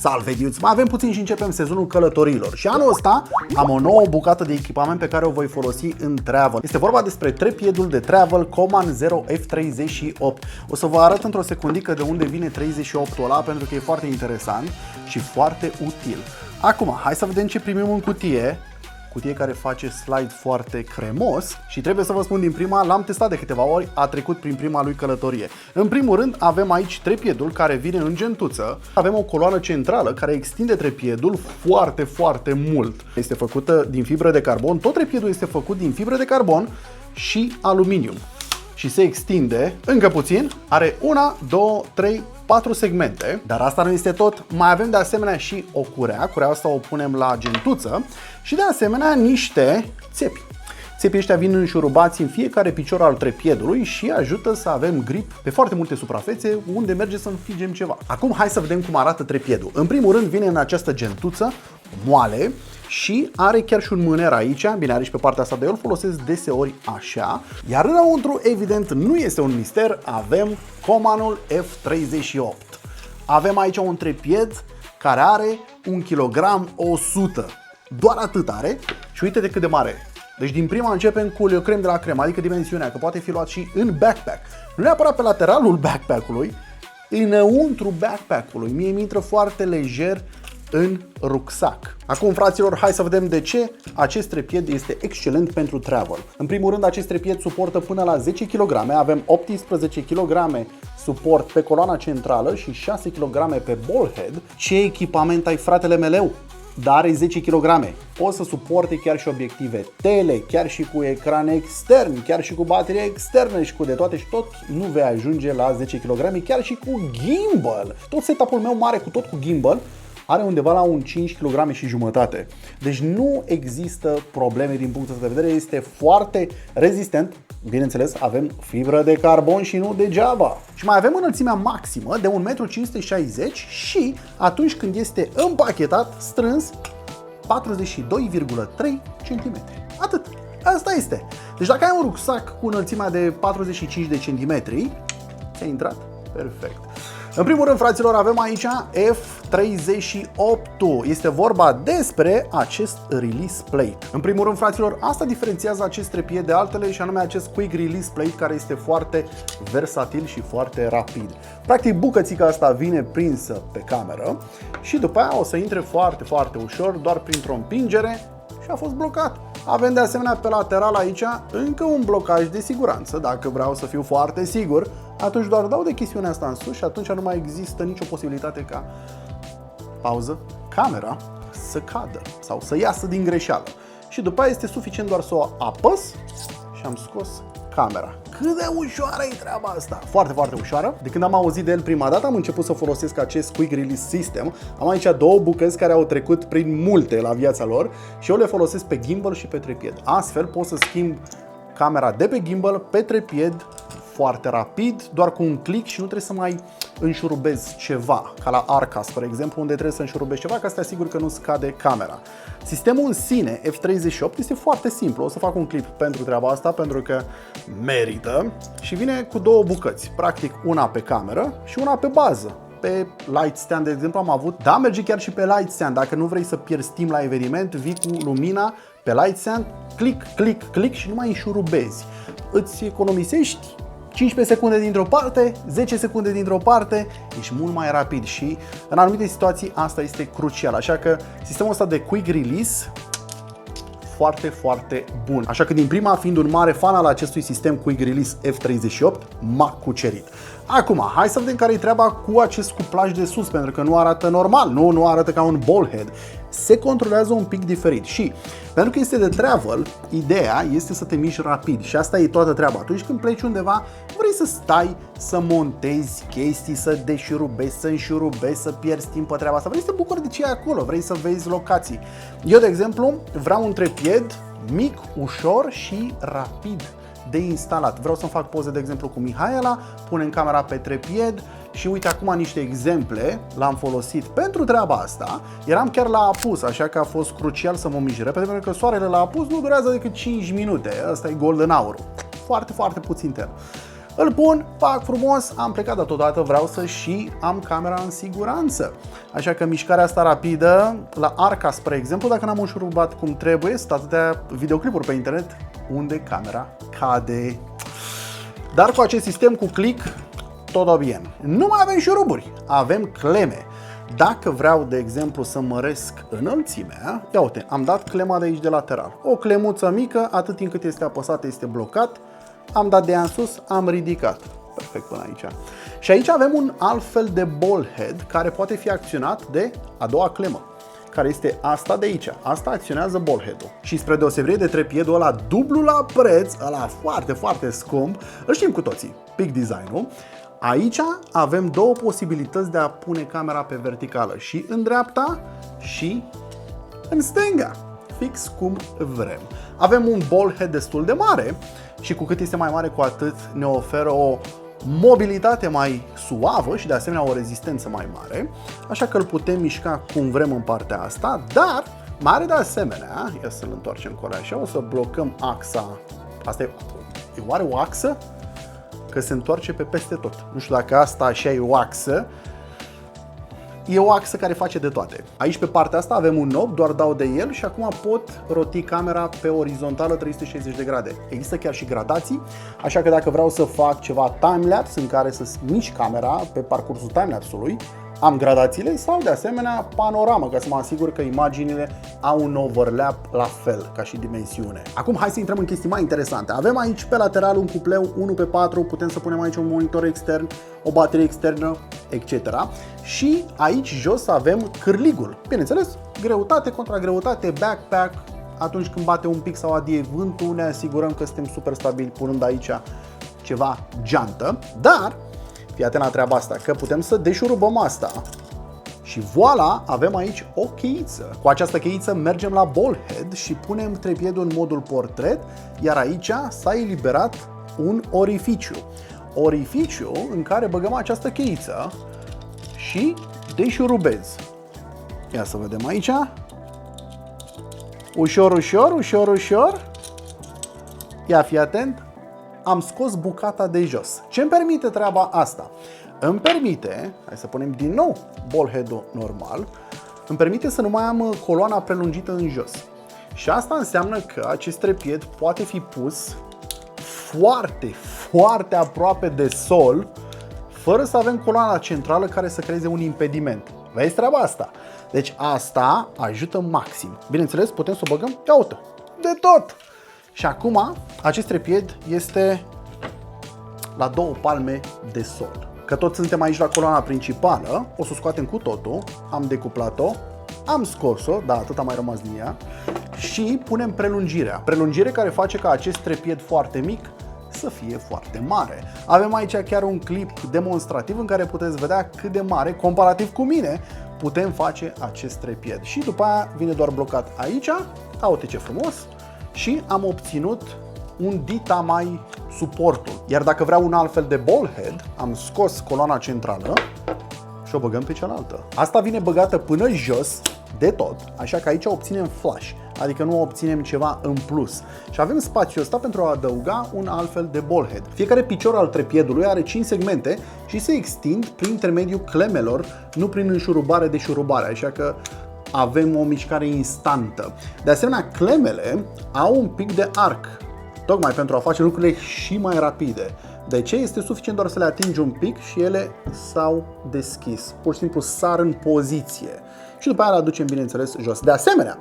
Salve dudes! Mai avem puțin și începem sezonul călătorilor. Și anul ăsta am o nouă bucată de echipament pe care o voi folosi în travel. Este vorba despre trepiedul de travel Coman Zero F38. O să vă arăt într-o secundică de unde vine 38-ul ăla, pentru că e foarte interesant și foarte util. Acum, hai să vedem ce primim în cutie. Cutie care face slide foarte cremos și trebuie să vă spun din prima, l-am testat de câteva ori, a trecut prin prima lui călătorie. În primul rând avem aici trepiedul care vine în gentuță, avem o coloană centrală care extinde trepiedul foarte mult. Este făcută din fibră de carbon, tot trepiedul este făcut din fibră de carbon și aluminiu. Și se extinde încă puțin, are 1, 2, 3, 4 segmente, dar asta nu este tot, mai avem de asemenea și o curea, curea asta o punem la gentuță și de asemenea niște țepi. Țepii ăștia vin înșurubați în fiecare picior al trepiedului și ajută să avem grip pe foarte multe suprafețe unde merge să înfigem ceva. Acum hai să vedem cum arată trepiedul. În primul rând vine în această gentuță moale și are chiar și un mâner aici, bine are și pe partea asta, de eu îl folosesc deseori așa. Iar înăuntru, evident, nu este un mister, avem Comanul F38. Avem aici un trepied care are 1 kg 100. Doar atât are și uite de cât de mare. Deci din prima începem cu le crem de la crem, adică dimensiunea, că poate fi luat și în backpack. Nu neapărat pe lateralul backpack-ului, înăuntru backpack-ului. Mie mi intră foarte lejer în rucsac. Acum, fraților, hai să vedem de ce acest trepied este excelent pentru travel. În primul rând, acest trepied suportă până la 10 kg, avem 18 kg suport pe coloana centrală și 6 kg pe ballhead. Ce echipament ai, fratele meleu? Dar are 10 kg. O să suporte chiar și obiective tele, chiar și cu ecran extern, chiar și cu baterie externă și cu de toate și tot nu vei ajunge la 10 kg, chiar și cu gimbal. Tot setup-ul meu mare cu tot cu gimbal are undeva la un 5 kg și jumătate. Deci nu există probleme din punctul ăsta de vedere, este foarte rezistent. Bineînțeles, avem fibră de carbon și nu degeaba. Și mai avem înălțimea maximă de 1,560 m și atunci când este împachetat, strâns, 42,3 cm. Atât. Asta este. Deci dacă ai un rucsac cu înălțimea de 45 de cm, ți-a intrat perfect. În primul rând, fraților, avem aici F38. Este vorba despre acest release plate. În primul rând, fraților, asta diferențiază acest trepied de altele și anume acest quick release plate care este foarte versatil și foarte rapid. Practic, bucățica asta vine prinsă pe cameră și după aia o să intre foarte ușor, doar printr-o împingere și a fost blocat. Avem de asemenea pe lateral aici încă un blocaj de siguranță. Dacă vreau să fiu foarte sigur, atunci doar dau de chestiunea asta în sus și atunci nu mai există nicio posibilitate ca pauză, camera să cadă sau să iasă din greșeală. Și după aia este suficient doar să o apăs și am scos camera. Cât de ușoară e treaba asta? Foarte ușoară. De când am auzit de el prima dată am început să folosesc acest Quick Release System. Am aici două bucăți care au trecut prin multe la viața lor și eu le folosesc pe gimbal și pe trepied. Astfel pot să schimb camera de pe gimbal pe trepied foarte rapid, doar cu un click și nu trebuie să mai înșurubez ceva, ca la Arca, spre exemplu, unde trebuie să înșurubezi ceva ca să te asiguri că nu scade camera. Sistemul în sine, F38, este foarte simplu. O să fac un clip pentru treaba asta, pentru că merită și vine cu două bucăți, practic una pe cameră și una pe bază. Pe light stand, de exemplu, am avut, da, merge chiar și pe light stand. Dacă nu vrei să pierzi timp la eveniment, vii cu lumina pe light stand, click și nu mai înșurubezi. Îți economisești 15 secunde dintr-o parte, 10 secunde dintr-o parte, ești mult mai rapid și în anumite situații asta este crucial. Așa că sistemul ăsta de quick release foarte bun. Așa că din prima, fiind un mare fan al acestui sistem Quick Release F38, m-a cucerit. Acum, hai să vedem care e treaba cu acest cuplaj de sus, pentru că nu arată normal, nu arată ca un ballhead. Se controlează un pic diferit și pentru că este de travel, ideea este să te miști rapid și asta e toată treaba. Atunci când pleci undeva, vrei să stai, să montezi chestii, să deșurubezi, să înșurubezi, să pierzi timp pe treaba asta, vrei să te bucuri de ce e acolo, vrei să vezi locații. Eu, de exemplu, vreau un trepied mic, ușor și rapid de instalat. Vreau să-mi fac poze, de exemplu, cu Mihaela, punem camera pe trepied și uite acum niște exemple, l-am folosit pentru treaba asta. Eram chiar la apus, așa că a fost crucial să mă mișc repede, pentru că soarele la apus nu durează decât 5 minute. Asta e golden hour. Foarte puțin termen. Îl pun, fac frumos, am plecat, dar totodată vreau să și am camera în siguranță. Așa că mișcarea asta rapidă, la Arca, spre exemplu, dacă n-am înșurubat cum trebuie, sunt atâtea videoclipuri pe internet unde camera cade. Dar cu acest sistem, cu click, tot bine. Nu mai avem șuruburi, avem cleme. Dacă vreau, de exemplu, să măresc înălțimea, ia uite, am dat clema de aici de lateral. O clemuță mică, atât timp cât este apăsată, este blocat. Am dat de ea în sus, am ridicat. Perfect până aici. Și aici avem un alt fel de ball head care poate fi acționat de a doua clemă, care este asta de aici. Asta acționează ball head-ul. Și spre deosebire de trepiedul ăla dublu la preț, ăla foarte, foarte scump, îl știm cu toții, Peak Design-ul, aici avem două posibilități de a pune camera pe verticală, și în dreapta și în stânga, fix cum vrem. Avem un ball head destul de mare și cu cât este mai mare, cu atât ne oferă o mobilitate mai suavă și de asemenea o rezistență mai mare, așa că îl putem mișca cum vrem în partea asta, dar mare de asemenea, ia să-l întoarcem cu așa, o să blocăm axa, asta e oare o axă? Că se întoarce pe peste tot. Nu știu dacă asta așa e o axă. E o axă care face de toate. Aici pe partea asta avem un knob, doar dau de el și acum pot roti camera pe orizontală 360 de grade. Există chiar și gradații, așa că dacă vreau să fac ceva timelapse în care să mișc camera pe parcursul timelapse-ului, am gradațiile sau de asemenea panoramă, ca să mă asigur că imaginile au un overlap la fel ca și dimensiune. Acum hai să intrăm în chestii mai interesante. Avem aici pe lateral un cupleu 1x4, putem să punem aici un monitor extern, o baterie externă, etc. Și aici jos avem cârligul. Bineînțeles, greutate contra greutate, backpack. Atunci când bate un pic sau adie vântul, ne asigurăm că suntem super stabili punând aici ceva geantă. Dar fii atent la treaba asta, că putem să deșurubăm asta și voila, avem aici o cheiță. Cu această cheiță mergem la ball head și punem trepiedul în modul portret, iar aici s-a eliberat un orificiu. Orificiu în care băgăm această cheiță și deșurubez. Ia să vedem aici. Ușor, ușor, ușor, ușor. Ia fii atent. Am scos bucata de jos. Ce îmi permite treaba asta? Îmi permite, hai să punem din nou ball head-ul normal, îmi permite să nu mai am coloana prelungită în jos. Și asta înseamnă că acest trepied poate fi pus foarte, foarte aproape de sol, fără să avem coloana centrală care să creeze un impediment. Vezi treaba asta? Deci asta ajută maxim. Bineînțeles, putem să o băgăm, ia uite, de tot! Și acum, acest trepied este la 2 palme de sol. Că toți suntem aici la coloana principală, o să o scoatem cu totul, am decuplat-o, am scos-o, da, atât a mai rămas din ea, și punem prelungirea. Prelungire care face ca acest trepied foarte mic să fie foarte mare. Avem aici chiar un clip demonstrativ în care puteți vedea cât de mare, comparativ cu mine, putem face acest trepied. Și după aia vine doar blocat aici, uite ce frumos, și am obținut un dita mai suportul. Iar dacă vreau un alt fel de ball head, am scos coloana centrală și o băgăm pe cealaltă. Asta vine băgată până jos de tot, așa că aici obținem flash, adică nu obținem ceva în plus. Și avem spațiul ăsta pentru a adăuga un alt fel de ball head. Fiecare picior al trepiedului are 5 segmente și se extind prin intermediul clemelor, nu prin înșurubare de șurubare, așa că avem o mișcare instantă. De asemenea, clemele au un pic de arc, tocmai pentru a face lucrurile și mai rapide. De ce? Este suficient doar să le atingi un pic și ele s-au deschis. Pur și simplu sar în poziție. Și după aia le aducem, bineînțeles, jos. De asemenea,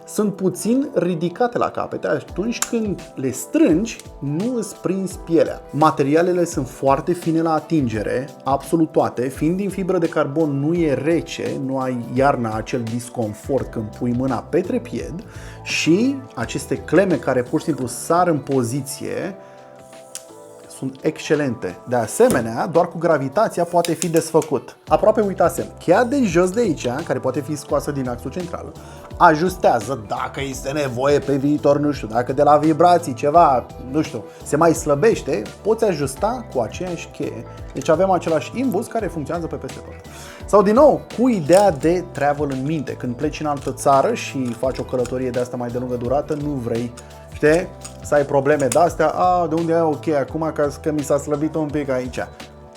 sunt puțin ridicate la capete, atunci când le strângi, nu îți prinzi pielea. Materialele sunt foarte fine la atingere, absolut toate, fiind din fibră de carbon, nu e rece, nu ai iarna acel disconfort când pui mâna pe trepied și aceste cleme care pur și simplu sar în poziție sunt excelente. De asemenea, doar cu gravitația poate fi desfăcut. Aproape uitasem, cheia de jos de aici, care poate fi scoasă din axul central, ajustează dacă este nevoie pe viitor, nu știu, dacă de la vibrații ceva, nu știu, se mai slăbește, poți ajusta cu aceeași cheie. Deci avem același imbus care funcționează pe peste tot. Sau din nou, cu ideea de travel în minte, când pleci în altă țară și faci o călătorie de asta mai de lungă durată, nu vrei, știi, să ai probleme de astea, de unde ai ok acum că mi s-a slăbit un pic aici.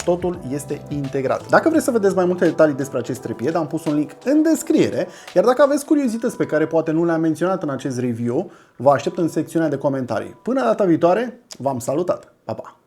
Totul este integrat. Dacă vreți să vedeți mai multe detalii despre acest trepied, am pus un link în descriere, iar dacă aveți curiozități pe care poate nu le-am menționat în acest review, vă aștept în secțiunea de comentarii. Până data viitoare, v-am salutat! Pa, pa!